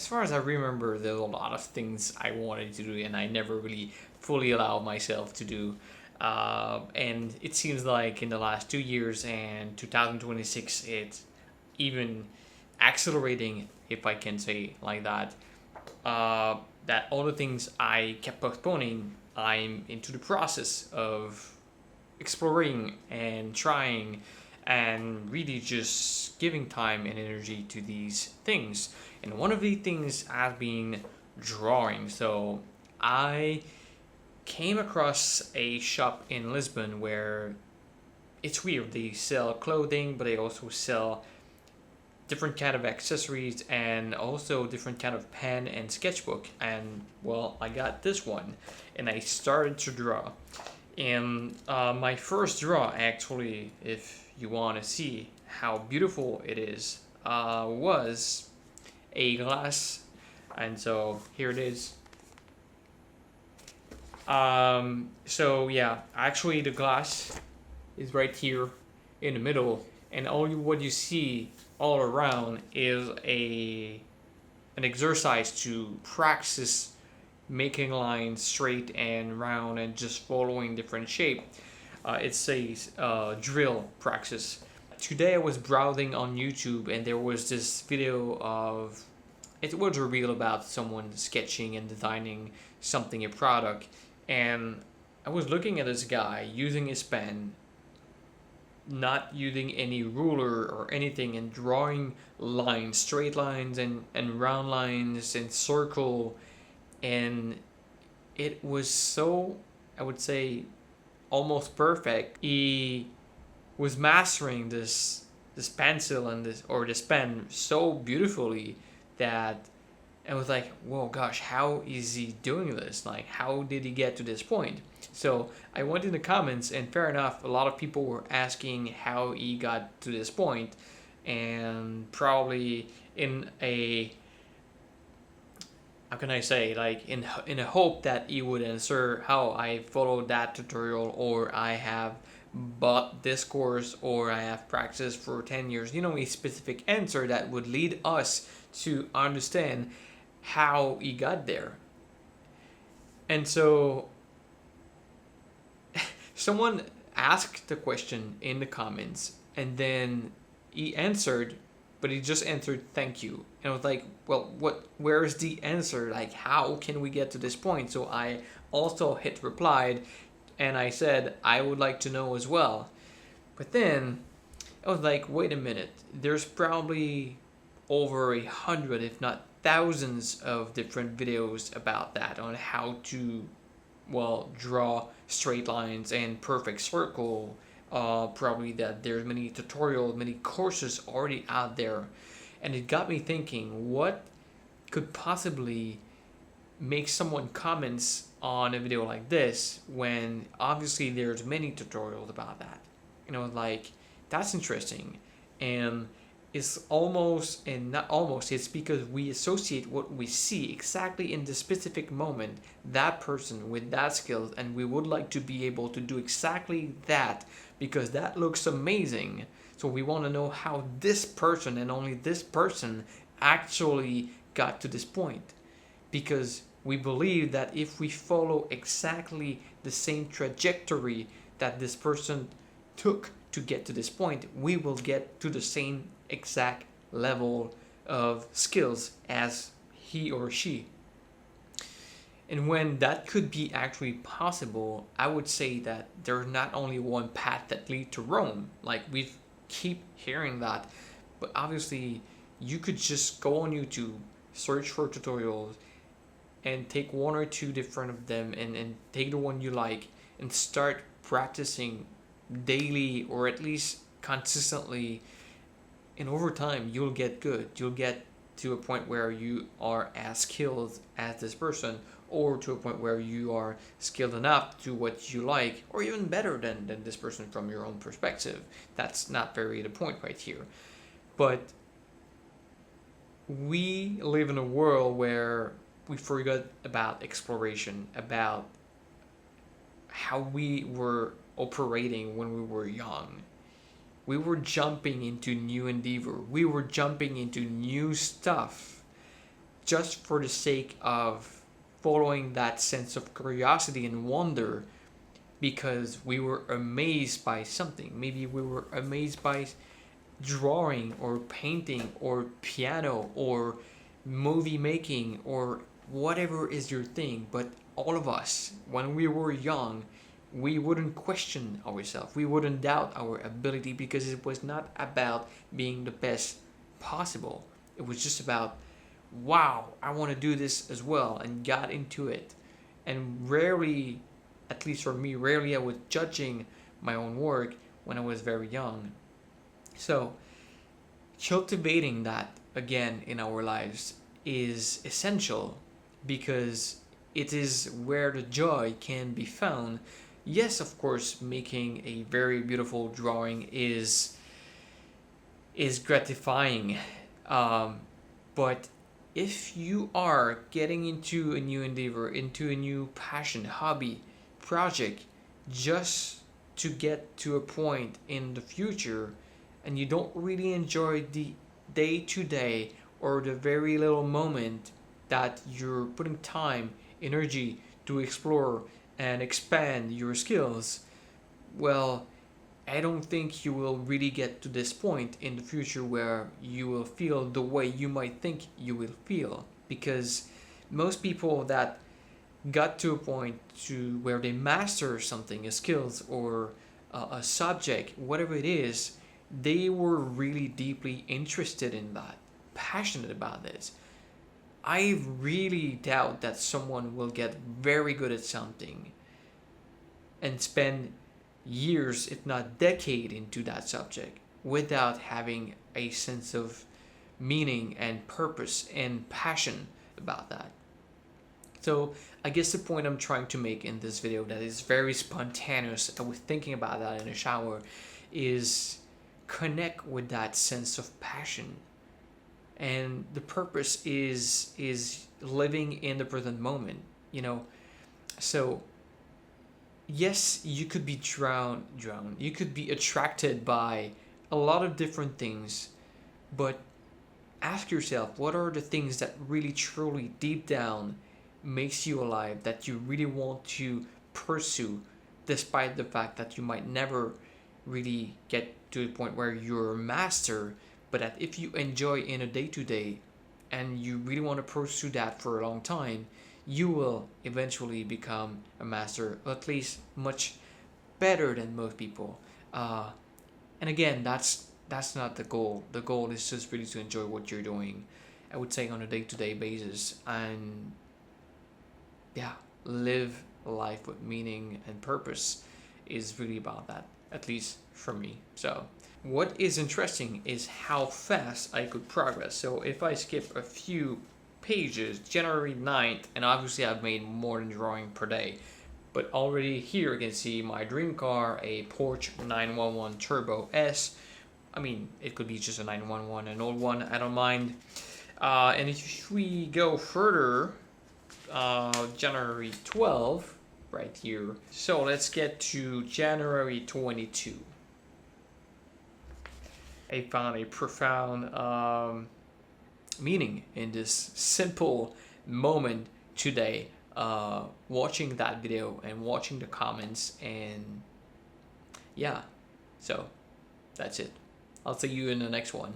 as far as I remember, there's a lot of things I wanted to do, and I never really fully allowed myself to do. And it seems like in the last 2 years and 2026, it's even accelerating, if I can say like that. That all the things I kept postponing, I'm into the process of exploring and trying and really just giving time and energy to these things. And one of the things has been drawing. So I came across a shop in Lisbon where it's weird. They sell clothing, but they also sell different kind of accessories and also different kind of pen and sketchbook. And well, I got this one and I started to draw. And my first draw, actually, if you want to see how beautiful it is, was a glass. And so here it is. So yeah, actually the glass is right here in the middle, and what you see all around is a an exercise to practice making lines straight and round and just following different shape. It's a drill practice. Today I was browsing on YouTube and there was this video of it was a reel about someone sketching and designing something, a product, and I was looking at this guy using his pen, not using any ruler or anything, and drawing lines, straight lines and round lines and circle, and it was so, I would say, almost perfect. He was mastering this pencil and this pen so beautifully that I was like, whoa, gosh, how is he doing this? Like, how did he get to this point? So I went in the comments, and fair enough, a lot of people were asking how he got to this point, and probably in a, how can I say, like in a hope that he would answer how I followed that tutorial, or I have bought this course, or I have practiced for 10 years, a specific answer that would lead us to understand how he got there. And so someone asked the question in the comments, and then he answered, but he just answered thank you. And I was like, well, where's the answer? Like, how can we get to this point? So I also hit replied, and I said I would like to know as well. But then I was like, wait a minute, there's probably over 100, if not thousands, of different videos about that, on how to, well, draw straight lines and perfect circle. Probably that there's many tutorials, many courses already out there. And it got me thinking, what could possibly make someone comments on a video like this when obviously there's many tutorials about that? Like, that's interesting. And it's almost, and not almost, it's because we associate what we see exactly in the specific moment, that person with that skills, and we would like to be able to do exactly that because that looks amazing. So we want to know how this person and only this person actually got to this point, because we believe that if we follow exactly the same trajectory that this person took to get to this point, we will get to the same exact level of skills as he or she. And when that could be actually possible, I would say that there's not only one path that leads to Rome. Like, we keep hearing that, but obviously you could just go on YouTube, search for tutorials, and take one or two different of them, and take the one you like and start practicing daily, or at least consistently. And over time you'll get good. You'll get to a point where you are as skilled as this person, or to a point where you are skilled enough to what you like, or even better than this person from your own perspective. That's not very the point right here. But we live in a world where we forgot about exploration, about how we were operating when we were young. We were jumping into new endeavor. We were jumping into new stuff just for the sake of following that sense of curiosity and wonder, because we were amazed by something. Maybe we were amazed by drawing or painting or piano or movie making or whatever is your thing. But all of us, when we were young, we wouldn't question ourselves. We wouldn't doubt our ability, because it was not about being the best possible. It was just about, wow, I want to do this as well, and got into it. And rarely, at least for me, rarely I was judging my own work when I was very young. So, cultivating that again in our lives is essential, because it is where the joy can be found. Yes, of course, making a very beautiful drawing is gratifying, but if you are getting into a new endeavor, into a new passion, hobby, project, just to get to a point in the future, and you don't really enjoy the day to day or the very little moment that you're putting time, energy to explore and expand your skills, well, I don't think you will really get to this point in the future where you will feel the way you might think you will feel. Because most people that got to a point to where they master something, a skills or a subject, whatever it is, they were really deeply interested in that, passionate about this. I really doubt that someone will get very good at something and spend years, if not decade, into that subject without having a sense of meaning and purpose and passion about that. So I guess the point I'm trying to make in this video, that is very spontaneous, I was thinking about that in the shower, is connect with that sense of passion. And the purpose is living in the present moment, you know. So yes, you could be drowned, you could be attracted by a lot of different things, but ask yourself, what are the things that really truly deep down makes you alive, that you really want to pursue, despite the fact that you might never really get to the point where you're a master, but that if you enjoy in a day-to-day and you really want to pursue that for a long time, you will eventually become a master, or at least much better than most people. And again, that's not the goal. The goal is just really to enjoy what you're doing, I would say, on a day-to-day basis, and yeah, live life with meaning and purpose is really about that, at least for me. So what is interesting is how fast I could progress. So if I skip a few pages, January 9th, and obviously I've made more than drawing per day, but already here you can see my dream car, a Porsche 911 Turbo S. I mean, it could be just a 911, an old one, I don't mind. And if we go further, January 12th, right here. So let's get to January 22. I found a profound meaning in this simple moment today, watching that video and watching the comments, and yeah, so that's it. I'll see you in the next one.